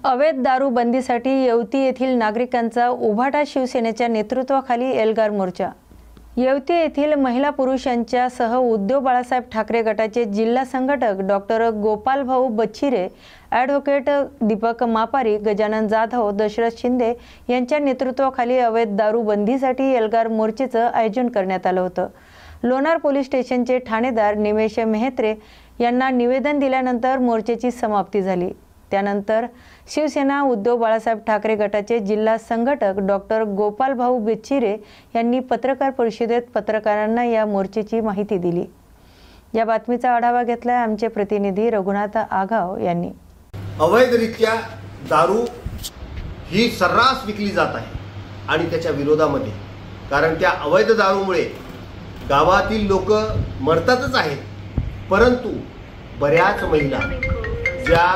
अवैध दारू बंदीसाठी येवती येथील नागरिकांचा उभाटा शिवसेनेच्या नेतृत्वाखाली एल्गार मोर्चा। येवती येथील महिला पुरुष यांच्यासह उद्धव बाळासाहेब ठाकरे गटाचे जिल्हा संघटक डॉक्टर गोपाल भाऊ बच्छिरे, ॲडव्होकेट दीपक मापारी, गजानन जाधव, दशरथ शिंदे यांच्या नेतृत्वाखाली अवैध दारू बंदीसाठी एल्गार मोर्चेचं आयोजन करण्यात आलं होतं। लोणार पोलीस स्टेशनचे ठाणेदार निमेश मेहत्रे यांना निवेदन दिल्यानंतर मोर्चेची समाप्ती झाली। त्यानंतर शिवसेना उद्धव बाळासाहेब ठाकरे गटाचे जिल्हा संघटक डॉक्टर गोपाल भाऊ बच्छिरे यांनी पत्रकार परिषदेत पत्रकारांना या मोर्चेची माहिती दिली। या बातमीचा आढावा घेतला आमचे प्रतिनिधी रघुनाथ आघाव यांनी। अवैधरित्या दारू ही सर्रास विकली जात आहे आणि त्याच्या विरोधामध्ये, कारण त्या अवैध दारूमुळे गावातील लोक मरतातच आहेत, परंतु बऱ्याच महिला ज्या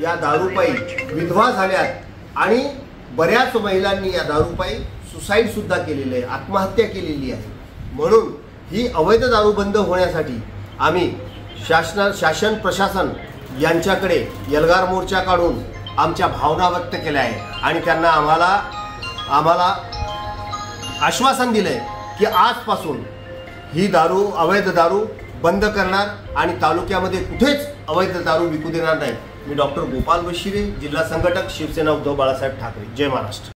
या दारूपायी विधवा झाल्यात आणि बऱ्याच महिलांनी या दारूपायी सुसाईड सुद्धा केलेले आहे, आत्महत्या केलेली आहे। म्हणून ही अवैध दारू बंद होण्यासाठी आम्ही शासन प्रशासन यांच्याकडे एल्गार मोर्चा काढून आमच्या भावना व्यक्त केल्या आहे आणि त्यांना आम्हाला आश्वासन दिलंय की आजपासून ही दारू अवैध दारू बंद करणार आणि तालुक्यामध्ये कुठेच अवैध दारू विकू देणार नाही। मी डॉक्टर गोपाल बच्छिरे, जिल्हा संघटक, शिवसेना उद्धव बाळासाहेब ठाकरे। जय महाराष्ट्र।